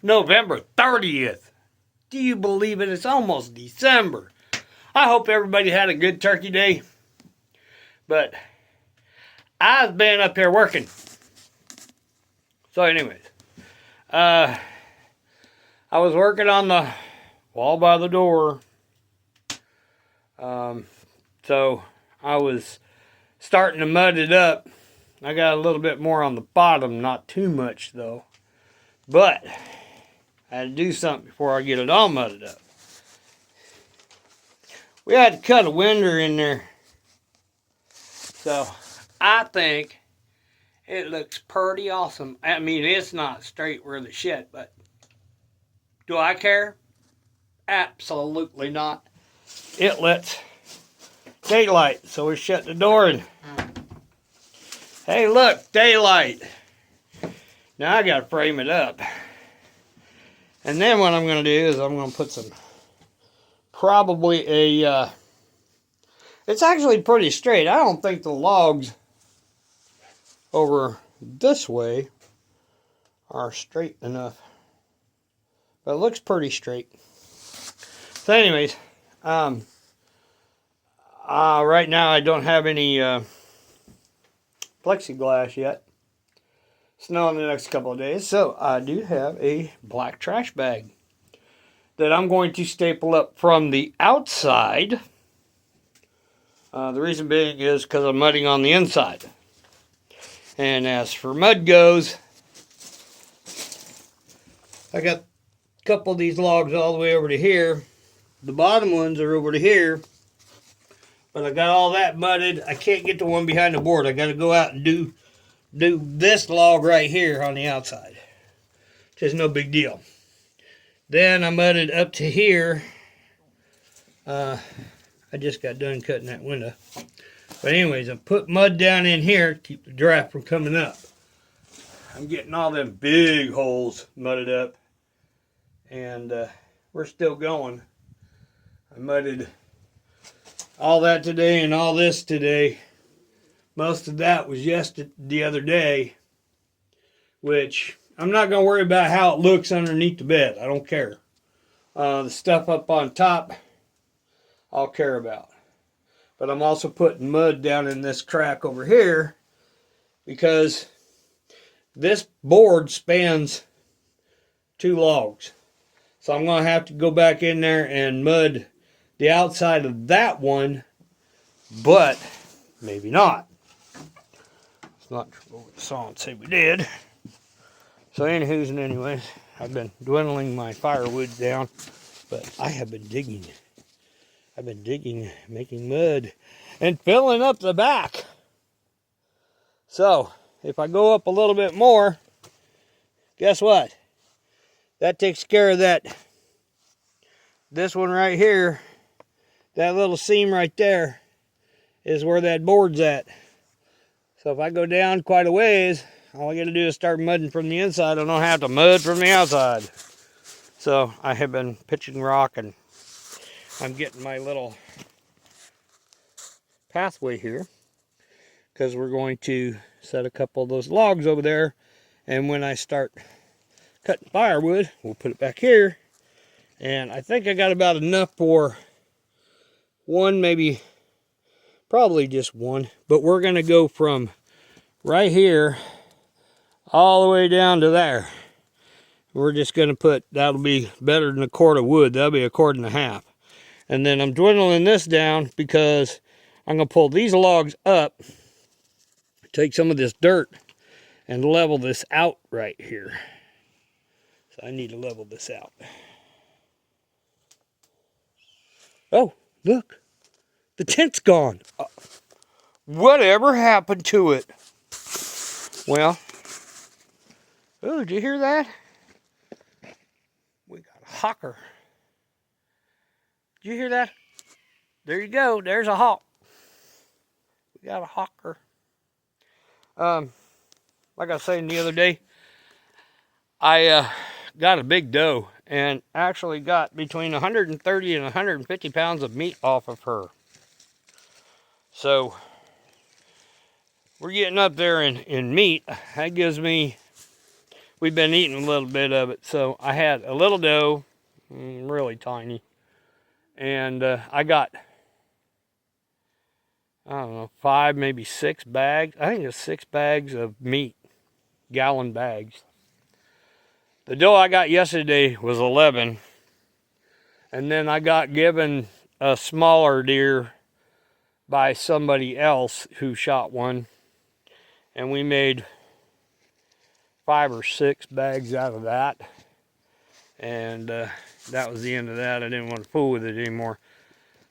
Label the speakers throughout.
Speaker 1: November 30th. Do you believe it? It's almost December. I hope everybody had a good turkey day. But I've been up here working. So anyways, I was working on the wall by the door. So I was starting to mud it up. I got a little bit more on the bottom, not too much though. But I had to do something before I get it all mudded up. We had to cut a window in there. So I think it looks pretty awesome. I mean, it's not straight where the shit, but do I care? Absolutely not. It lets daylight, so we shut the door and hey, look, daylight. Now I gotta frame it up. And then what I'm gonna do is I'm gonna put some, probably a, it's actually pretty straight. I don't think the logs over this way are straight enough. But it looks pretty straight. So anyways, right now I don't have any plexiglass yet. Snow in the next couple of days. So I do have a black trash bag that I'm going to staple up from the outside. The reason being is because I'm mudding on the inside. And as for mud goes, I got a couple of these logs all the way over to here. The bottom ones are over to here. But I got all that mudded. I can't get the one behind the board. I got to go out and do this log right here on the outside. Just no big deal. Then I mudded up to here. I just got done cutting that window. But anyways, I put mud down in here to keep the draft from coming up. I'm getting all them big holes mudded up. And we're still going. I mudded all that today and all this today. Most of that was the other day. Which, I'm not going to worry about how it looks underneath the bed. I don't care. The stuff up on top, I'll care about. But I'm also putting mud down in this crack over here because this board spans 2 logs. So I'm going to have to go back in there and mud the outside of that one, but maybe not. It's not what the song said we did. So anywho's and anyways, I've been dwindling my firewood down, but I have been digging. I've been digging, making mud, and filling up the back. So, if I go up a little bit more, guess what? That takes care of that. This one right here, that little seam right there, is where that board's at. So if I go down quite a ways, all I got to do is start mudding from the inside. I don't have to mud from the outside. So I have been pitching rock, and I'm getting my little pathway here because we're going to set a couple of those logs over there, and when I start cutting firewood, we'll put it back here. And I think I got about enough for one, maybe, probably just one, but we're going to go from right here all the way down to there. We're just going to put, that'll be better than a cord of wood. That'll be a cord and a half. And then I'm dwindling this down because I'm going to pull these logs up, take some of this dirt, and level this out right here. So I need to level this out. Oh, look. The tent's gone. Whatever happened to it? Well, oh, did you hear that? We got a hawker. Did you hear that? There you go. There's a hawk. We got a hawker. Like I was saying the other day, I got a big doe and actually got between 130 and 150 pounds of meat off of her. So we're getting up there in meat. That gives me, we've been eating a little bit of it. So I had a little doe, really tiny, and I got, I don't know, 5, maybe 6 bags. I think it's 6 bags of meat, gallon bags. The doe I got yesterday was 11, and then I got given a smaller deer by somebody else who shot one, and we made 5 or 6 bags out of that, and that was the end of that. I didn't want to fool with it anymore.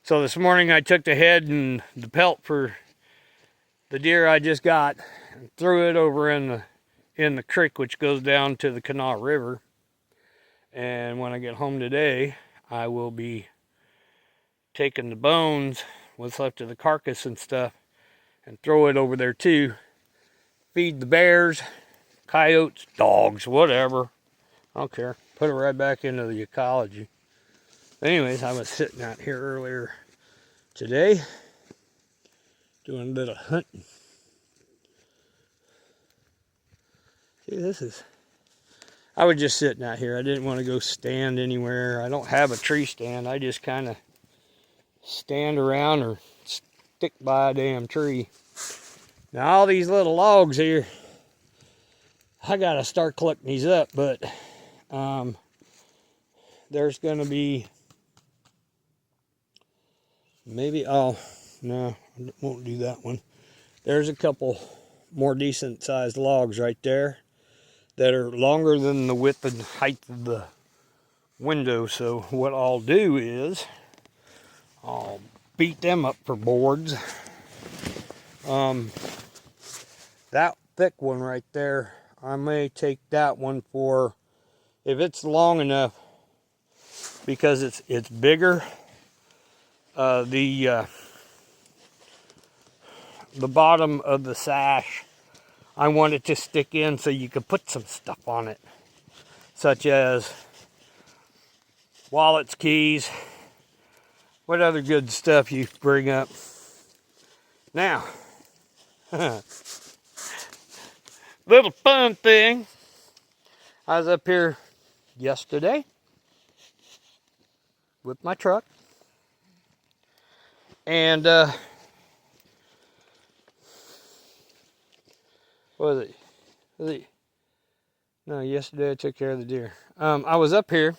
Speaker 1: So this morning I took the head and the pelt for the deer I just got and threw it over in the creek, which goes down to the Kanawha River. And when I get home today, I will be taking the bones, what's left of the carcass and stuff, and throw it over there too. Feed the bears, coyotes, dogs, whatever. I don't care. Put it right back into the ecology. Anyways, I was sitting out here earlier today doing a bit of hunting. See, I was just sitting out here. I didn't want to go stand anywhere. I don't have a tree stand. I just kind of stand around or stick by a damn tree. Now all these little logs here, I gotta start collecting these up, but there's gonna be maybe, oh no, I won't do that one. There's a couple more decent sized logs right there that are longer than the width and height of the window. So what I'll do is I'll beat them up for boards. That thick one right there, I may take that one for, if it's long enough, because it's bigger. The bottom of the sash, I want it to stick in so you can put some stuff on it, such as wallets, keys, what other good stuff you bring up. Now, little fun thing. I was up here yesterday with my truck, and what was it? No, yesterday I took care of the deer. I was up here,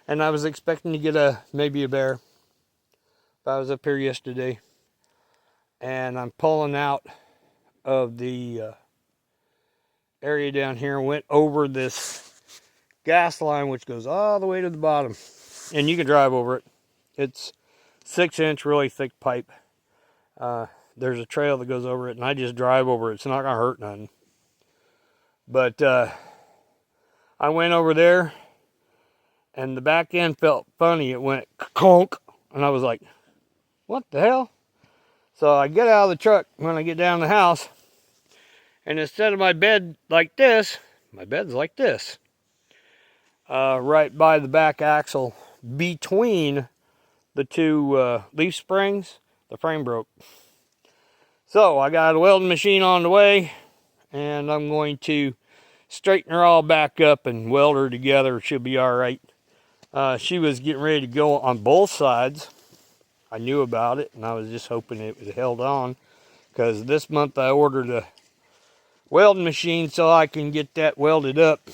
Speaker 1: and I was expecting to get maybe a bear. But I was up here yesterday, and I'm pulling out of the area down here and went over this gas line, which goes all the way to the bottom, and you can drive over it. It's 6-inch, really thick pipe. There's a trail that goes over it, and I just drive over it. It's not gonna hurt nothing. But I went over there, and the back end felt funny. It went conk, and I was like, what the hell? So I get out of the truck when I get down to the house, and instead of my bed like this, my bed's like this. Right by the back axle, between the two leaf springs, the frame broke. So I got a welding machine on the way, and I'm going to straighten her all back up and weld her together. She'll be all right. She was getting ready to go on both sides. I knew about it, and I was just hoping it was held on, because this month I ordered a welding machine so I can get that welded up.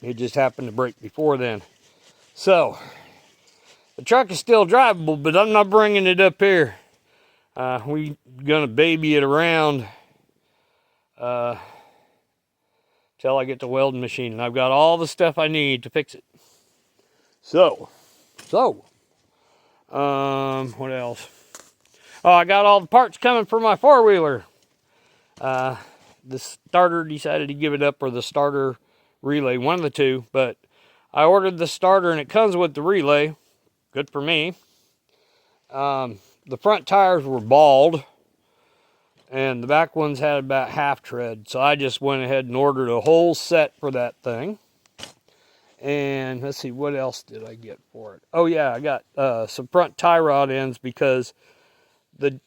Speaker 1: It just happened to break before then. So the truck is still drivable, but I'm not bringing it up here. We're gonna baby it around till I get the welding machine, and I've got all the stuff I need to fix it. So what else? Oh, I got all the parts coming for my four-wheeler. The starter decided to give it up, or the starter relay, one of the two, but I ordered the starter and it comes with the relay. Good for me. The front tires were bald, and the back ones had about half tread, so I just went ahead and ordered a whole set for that thing. And let's see, what else did I get for it? Oh yeah, I got some front tie rod ends, because the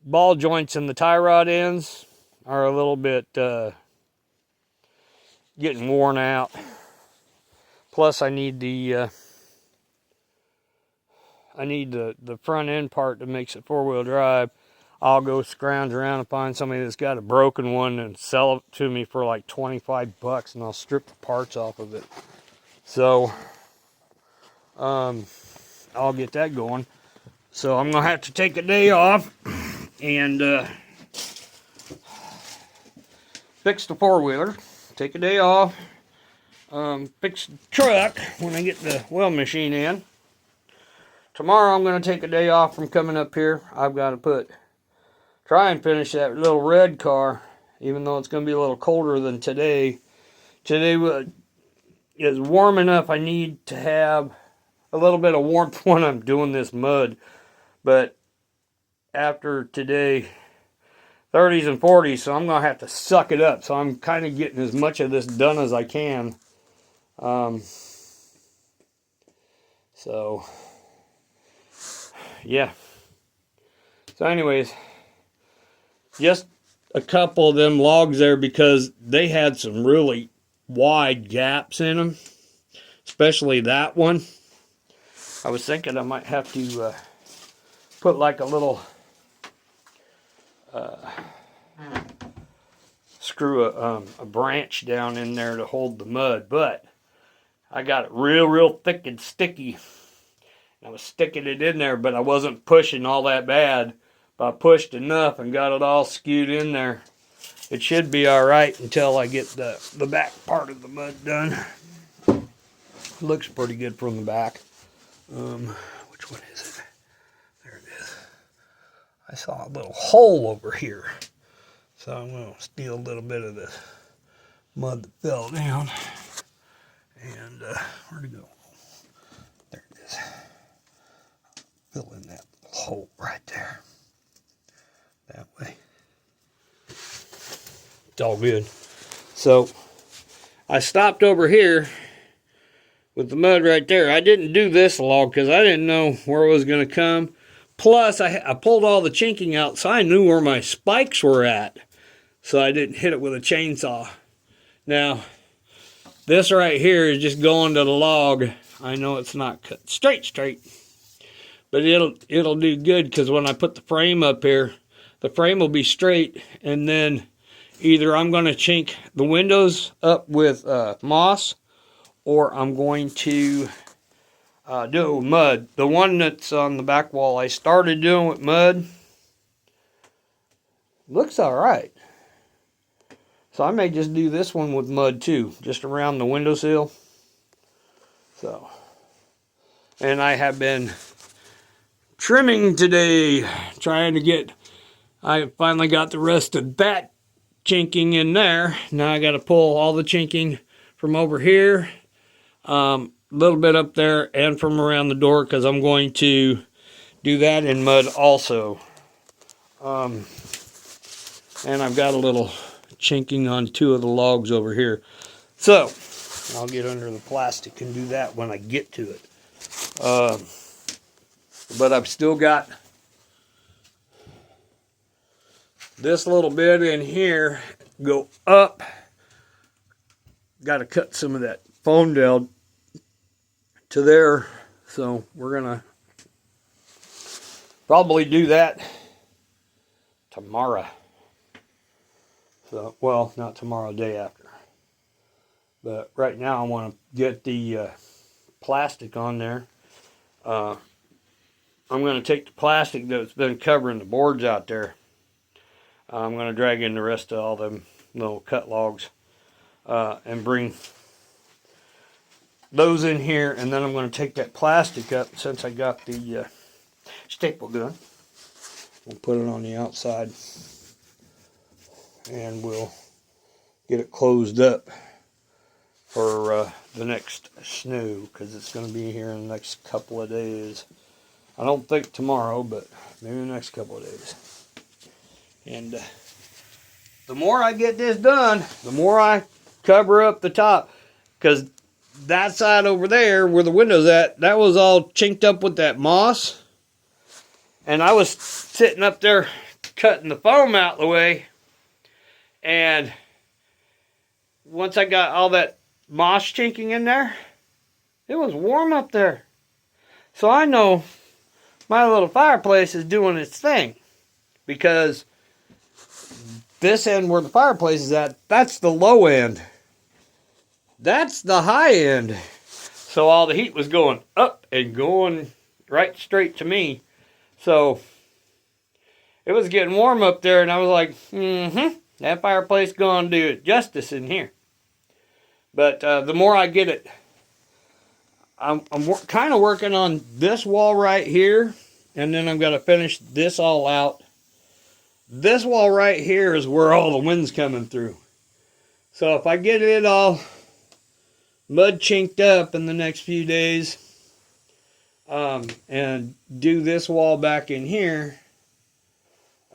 Speaker 1: ball joints in the tie rod ends are a little bit getting worn out. Plus I need the front end part that makes it 4-wheel drive. I'll go scrounge around and find somebody that's got a broken one and sell it to me for like 25 bucks, and I'll strip the parts off of it. So I'll get that going. So I'm gonna have to take a day off and fix the 4-wheeler. Take a day off. Fix the truck when I get the weld machine in. Tomorrow I'm going to take a day off from coming up here. I've got to try and finish that little red car, even though it's going to be a little colder than today. Today is warm enough. I need to have a little bit of warmth when I'm doing this mud. But after today, 30s and 40s, so I'm going to have to suck it up. So I'm kind of getting as much of this done as I can. So yeah. So anyways, just a couple of them logs there because they had some really wide gaps in them, especially that one. I was thinking I might have to put like a little screw a branch down in there to hold the mud, but I got it real thick and sticky. I was sticking it in there, but I wasn't pushing all that bad. But I pushed enough and got it all skewed in there. It should be all right until I get the back part of the mud done. Looks pretty good from the back. Which one is it? There it is. I saw a little hole over here. So I'm going to steal a little bit of this mud that fell down. And where'd it go? There it is. Fill in that hole right there. That way. It's all good. So I stopped over here with the mud right there. I didn't do this log because I didn't know where it was going to come. Plus, I pulled all the chinking out so I knew where my spikes were at. So I didn't hit it with a chainsaw. Now, this right here is just going to the log. I know it's not cut straight. But it'll do good because when I put the frame up here, the frame will be straight, and then either I'm going to chink the windows up with moss, or I'm going to do it with mud. The one that's on the back wall I started doing with mud looks all right. So I may just do this one with mud too, just around the windowsill. So, and I have been trimming today, trying to get, I finally got the rest of that chinking in there. Now I got to pull all the chinking from over here, a little bit up there, and from around the door, because I'm going to do that in mud also. And I've got a little chinking on 2 of the logs over here. So I'll get under the plastic and do that when I get to it. But I've still got this little bit in here go up. Got to cut some of that foam down to there. So we're going to probably do that tomorrow. So, well, not tomorrow, day after. But right now I want to get the plastic on there. I'm going to take the plastic that's been covering the boards out there. I'm going to drag in the rest of all them little cut logs and bring those in here. And then I'm going to take that plastic up, since I got the staple gun. We'll put it on the outside. And we'll get it closed up for the next snow, because it's going to be here in the next couple of days. I don't think tomorrow, but maybe the next couple of days. And the more I get this done, the more I cover up the top, because that side over there where the window's at, that was all chinked up with that moss. And I was sitting up there cutting the foam out of the way, and once I got all that moss chinking in there, it was warm up there. So I know my little fireplace is doing its thing, because this end where the fireplace is at, that's the low end. That's the high end. So all the heat was going up and going right straight to me. So it was getting warm up there, and I was like, that fireplace gonna do it justice in here. But the more I get it, I'm kind of working on this wall right here, and then I'm gonna finish this all out. This wall right here is where all the wind's coming through. So if I get it all mud chinked up in the next few days, and do this wall back in here,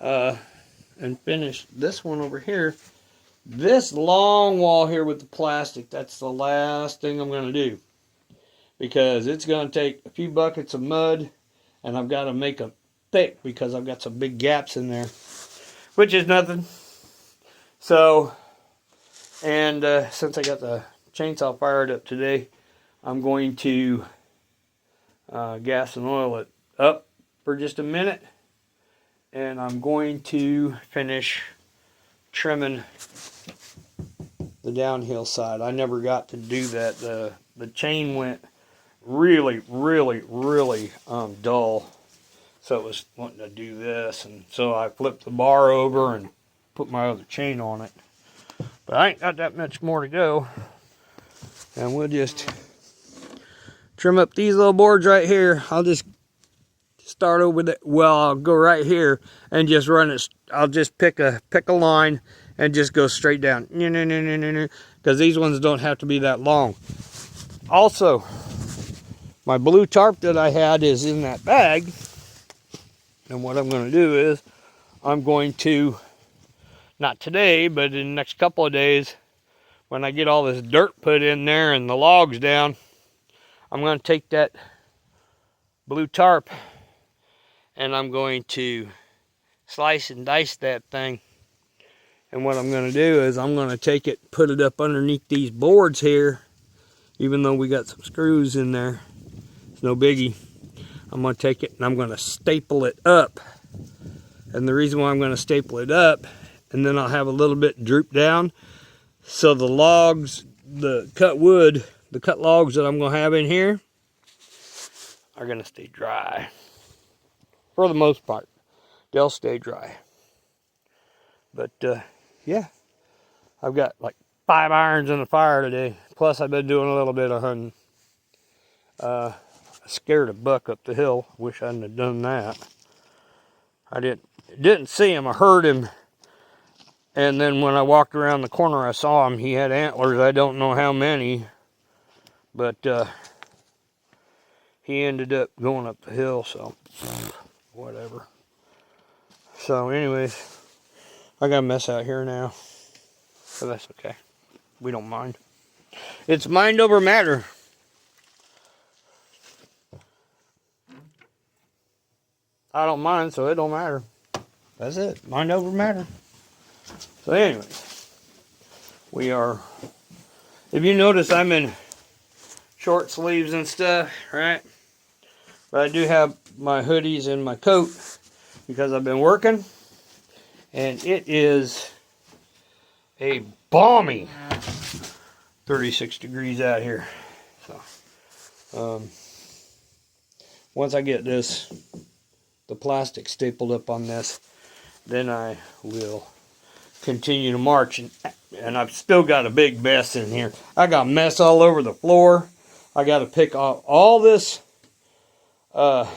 Speaker 1: and finish this one over here, this long wall here with the plastic, that's the last thing I'm going to do, because it's going to take a few buckets of mud, and I've got to make them thick because I've got some big gaps in there, which is nothing. So, and since I got the chainsaw fired up today, I'm going to gas and oil it up for just a minute, and I'm going to finish trimming the downhill side. I never got to do that. The chain went really dull, so it was wanting to do this, and so I flipped the bar over and put my other chain on it. But I ain't got that much more to go, and we'll just trim up these little boards right here. I'll just start over the, well, I'll go right here and just run it. I'll just pick a line and just go straight down, because these ones don't have to be that long. Also, my blue tarp that I had is in that bag, and what I'm going to do is I'm going to, not today, but in the next couple of days, when I get all this dirt put in there and the logs down, I'm going to take that blue tarp and I'm going to slice and dice that thing. And what I'm going to do is I'm going to take it, put it up underneath these boards here, even though we got some screws in there. It's no biggie. I'm going to take it and I'm going to staple it up. And the reason why I'm going to staple it up, and then I'll have a little bit droop down, so the logs, the cut wood, the cut logs that I'm going to have in here are going to stay dry. For the most part, they'll stay dry. But yeah, I've got like 5 irons in the fire today. Plus I've been doing a little bit of hunting. I scared a buck up the hill. Wish I hadn't have done that. I didn't see him. I heard him. And then when I walked around the corner, I saw him. He had antlers. I don't know how many. But he ended up going up the hill, so whatever. So anyways, I got a mess out here now. So that's okay. We don't mind. It's mind over matter. I don't mind, so it don't matter. That's it. Mind over matter. So anyways, we are, if you notice, I'm in short sleeves and stuff, right? But I do have my hoodies and my coat because I've been working, and it is a balmy 36 degrees out here. So once I get this, the plastic stapled up on this, then I will continue to march. And I've still got a big mess in here. I got mess all over the floor. I got to pick off all this foam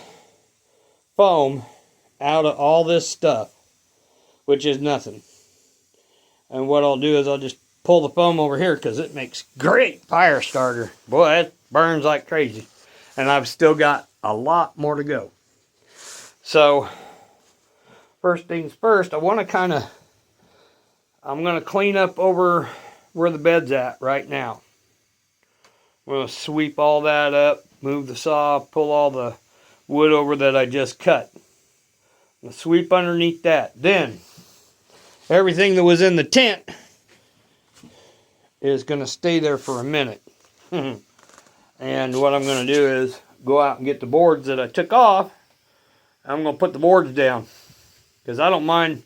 Speaker 1: out of all this stuff, which is nothing. And what I'll do is I'll just pull the foam over here, because it makes great fire starter. Boy, it burns like crazy. And I've still got a lot more to go. So first things first, I want to I'm going to clean up over where the bed's at right now. I'm going to sweep all that up, move the saw, pull all the wood over that I just cut. I'm going to sweep underneath that. Then, everything that was in the tent, is going to stay there for a minute. And what I'm going to do is go out and get the boards that I took off. I'm going to put the boards down, because I don't mind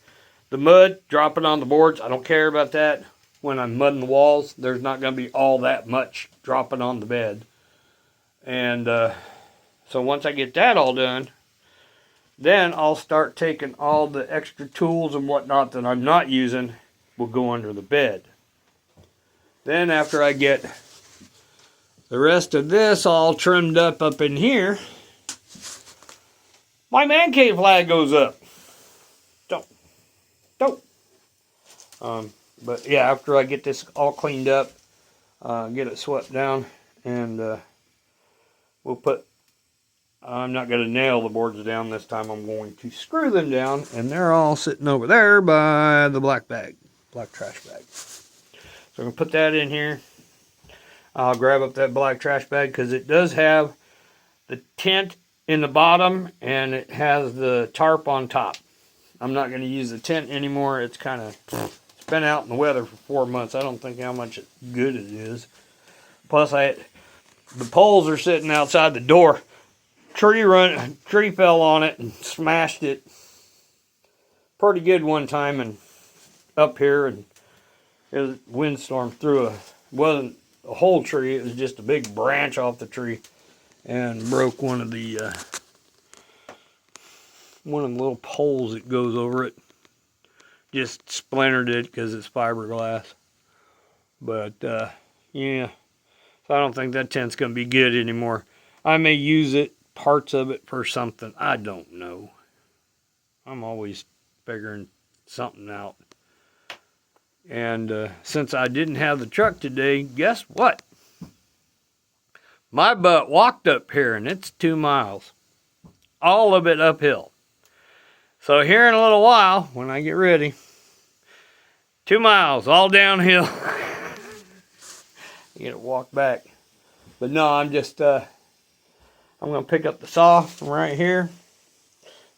Speaker 1: the mud dropping on the boards. I don't care about that. When I'm mudding the walls, there's not going to be all that much dropping on the bed. And so once I get that all done, then I'll start taking all the extra tools and whatnot that I'm not using will go under the bed. Then after I get the rest of this all trimmed up in here, my man cave flag goes up. Don't. But yeah, after I get this all cleaned up, get it swept down, and we'll put, I'm not going to nail the boards down this time. I'm going to screw them down, and they're all sitting over there by the black trash bag. So I'm going to put that in here. I'll grab up that black trash bag, because it does have the tent in the bottom, and it has the tarp on top. I'm not going to use the tent anymore. It's kind of, it's been out in the weather for 4 months. I don't think how much good it is. Plus, the poles are sitting outside the door. Tree fell on it and smashed it pretty good one time, and up here, and it was windstorm through wasn't a whole tree, it was just a big branch off the tree, and broke one of the little poles that goes over it. Just splintered it because it's fiberglass. But yeah, so I don't think that tent's gonna be good anymore. I may use it, parts of it, for something. I don't know. I'm always figuring something out. And since I didn't have the truck today, guess what? My butt walked up here, and it's 2 miles. All of it uphill. So here in a little while, when I get ready, 2 miles, all downhill. You gotta walk back. But no, I'm just, I'm going to pick up the saw from right here.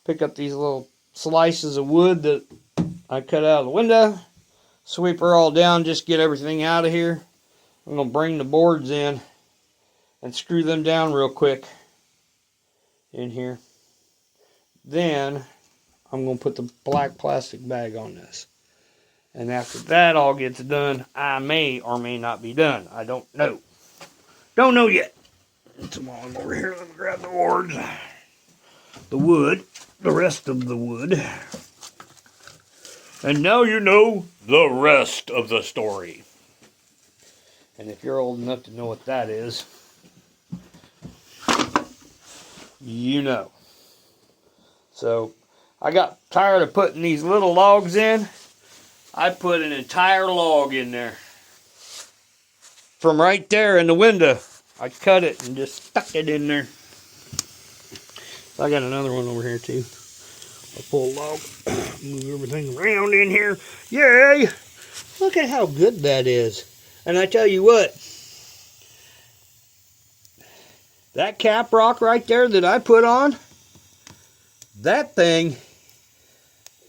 Speaker 1: Pick up these little slices of wood that I cut out of the window. Sweep her all down, just get everything out of here. I'm going to bring the boards in and screw them down real quick in here. Then I'm going to put the black plastic bag on this. And after that all gets done, I may or may not be done. I don't know. Don't know yet. Come on over here, let me grab the boards. The wood, the rest of the wood. And now you know the rest of the story. And if you're old enough to know what that is, you know. So, I got tired of putting these little logs in. I put an entire log in there. From right there in the window. I cut it and just stuck it in there. I got another one over here too. A full log. Move everything around in here. Yay! Look at how good that is. And I tell you what, that cap rock right there that I put on, that thing,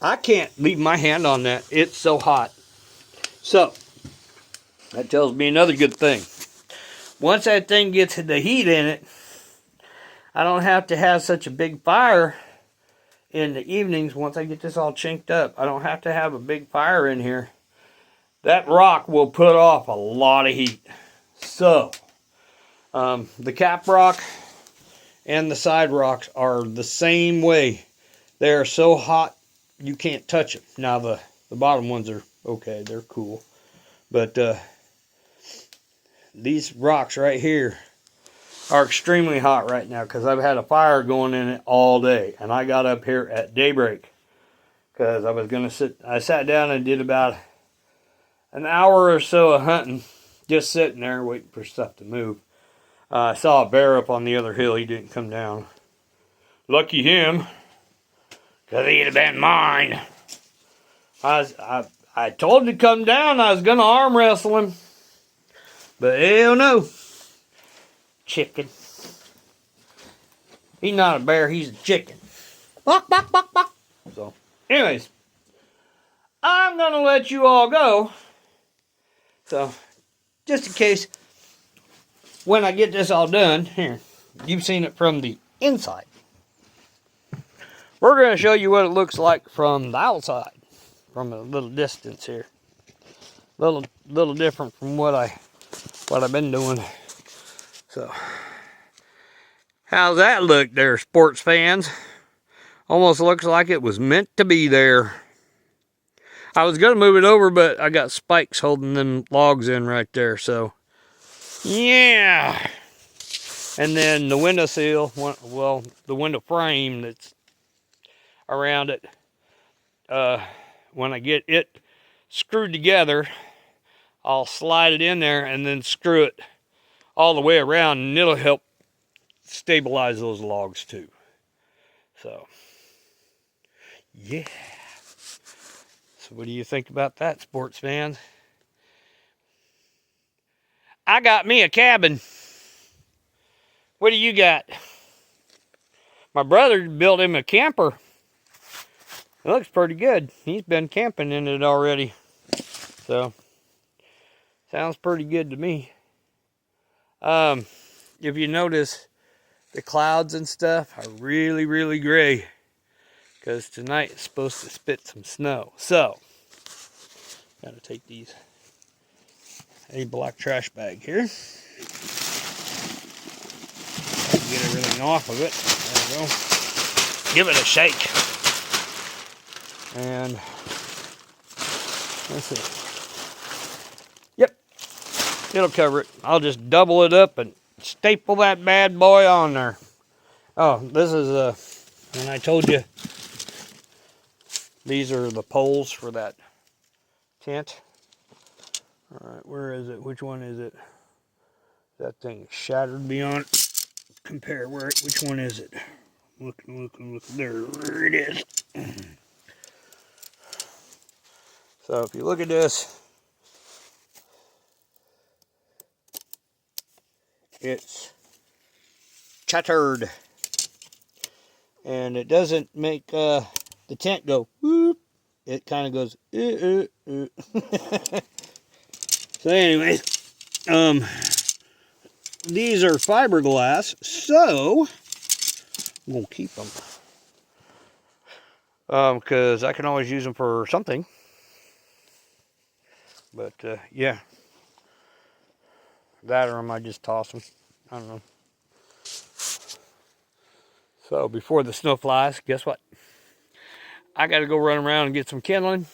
Speaker 1: I can't leave my hand on that. It's so hot. So, that tells me another good thing. Once that thing gets the heat in it, I don't have to have such a big fire in the evenings. Once I get this all chinked up, I don't have to have a big fire in here. That rock will put off a lot of heat. So, the cap rock and the side rocks are the same way. They are so hot you can't touch them. Now the bottom ones are okay, they're cool. But these rocks right here are extremely hot right now because I've had a fire going in it all day. And I got up here at daybreak because I sat down and did about an hour or so of hunting, just sitting there waiting for stuff to move. I saw a bear up on the other hill. He didn't come down. Lucky him, because he'd have been mine. I told him to come down. I was going to arm wrestle him. But hell no. Chicken. He's not a bear. He's a chicken. Bok, bok, bok, bok. So, anyways, I'm going to let you all go. So, just in case when I get this all done, here, you've seen it from the inside. We're going to show you what it looks like from the outside, from a little distance here. Little different from what I've been doing. So, how's that look there, sports fans? Almost looks like it was meant to be there. I was going to move it over, but I got spikes holding them logs in right there, so yeah. And then the window sill, well, the window frame that's around it, when I get it screwed together, I'll slide it in there and then screw it all the way around, and it'll help stabilize those logs too. So, yeah. So what do you think about that, sports fans? I got me a cabin. What do you got? My brother built him a camper. It looks pretty good. He's been camping in it already. So, sounds pretty good to me. If you notice, the clouds and stuff are really, really gray. Because tonight it's supposed to spit some snow. So, gotta take a black trash bag here. Get everything off of it. There we go. Give it a shake. And let's see. Yep, it'll cover it. I'll just double it up and staple that bad boy on there. Oh, this is and I told you these are the poles for that tent. All right, where is it? Which one is it? That thing shattered beyond compare. Which one is it? Look there it is. So if you look at this, it's shattered, and it doesn't make the tent go whoop. It kind of goes So anyways, these are fiberglass, so I'm gonna keep them because I can always use them for something. But yeah, that or I might just toss them. I don't know. So before the snow flies, guess what? I got to go run around and get some kindling.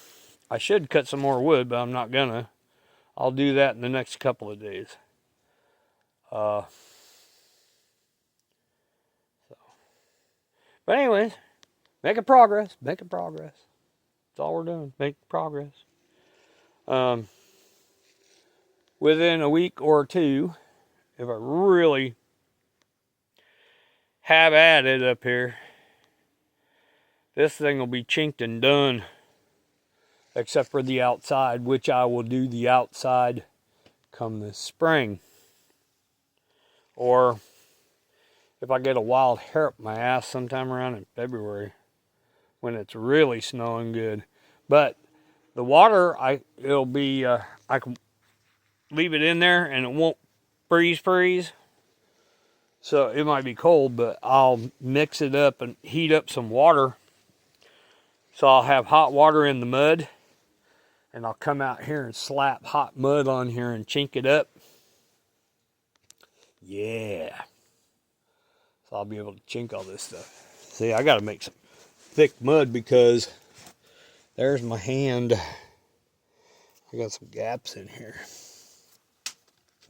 Speaker 1: I should cut some more wood, but I'm not gonna. I'll do that in the next couple of days. So. But anyways, making progress. Making progress. That's all we're doing. Making progress. Within a week or two, if I really have at it up here, this thing will be chinked and done, except for the outside, which I will do the outside come this spring. Or if I get a wild hair up my ass sometime around in February, when it's really snowing good. But the water, it'll be, I can leave it in there and it won't freeze. So it might be cold, but I'll mix it up and heat up some water. So I'll have hot water in the mud, and I'll come out here and slap hot mud on here and chink it up. Yeah. So I'll be able to chink all this stuff. See, I got to make some thick mud because there's my hand. I got some gaps in here.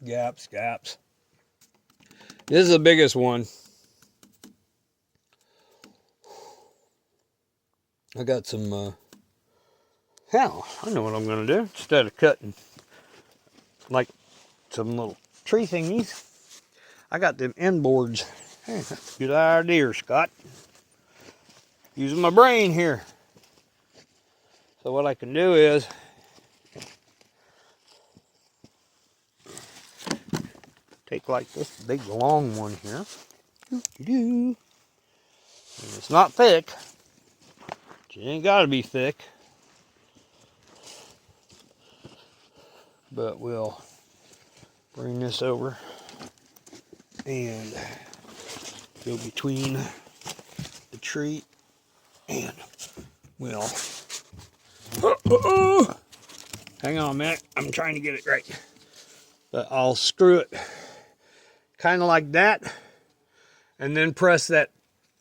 Speaker 1: Gaps. This is the biggest one. I got some, hell, I know what I'm going to do. Instead of cutting like some little tree thingies, I got them end boards. Hey, that's a good idea, Scott. Using my brain here. So what I can do is take like this big long one here. And it's not thick. It ain't got to be thick. But we'll bring this over and go between the tree and well, hang on a minute, I'm trying to get it right. But I'll screw it kind of like that, and then press that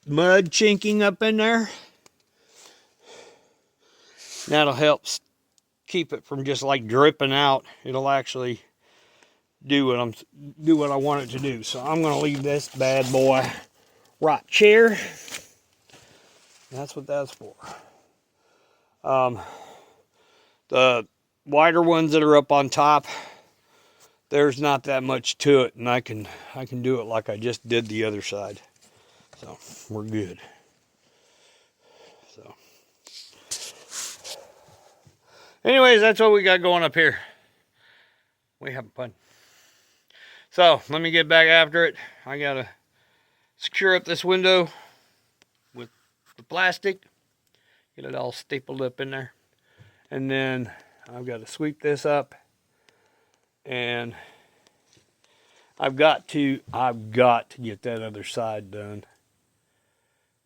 Speaker 1: mud chinking up in there. That'll help keep it from just like dripping out. It'll actually do what I want it to do. So I'm gonna leave this bad boy right here. That's what that's for. The wider ones that are up on top, there's not that much to it, and I can do it like I just did the other side. So we're good. So anyways, that's what we got going up here. We having fun. So let me get back after it. I gotta secure up this window with the plastic, get it all stapled up in there, and then I've got to sweep this up, and I've got to get that other side done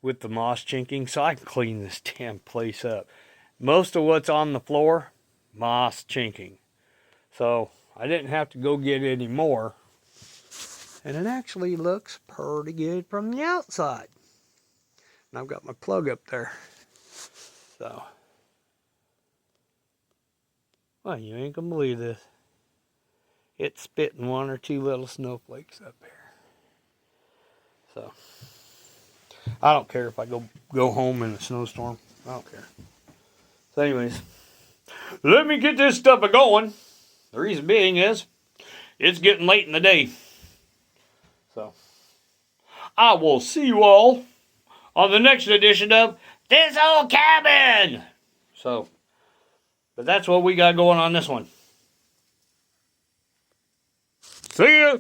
Speaker 1: with the moss chinking so I can clean this damn place up. Most of what's on the floor, moss chinking. So I didn't have to go get any more. And it actually looks pretty good from the outside. And I've got my plug up there. So, well, you ain't gonna believe this. It's spitting one or two little snowflakes up here. So, I don't care if I go home in a snowstorm. I don't care. So anyways, let me get this stuff going. The reason being is, it's getting late in the day. So, I will see you all on the next edition of This Old Cabin. So, but that's what we got going on this one. See ya.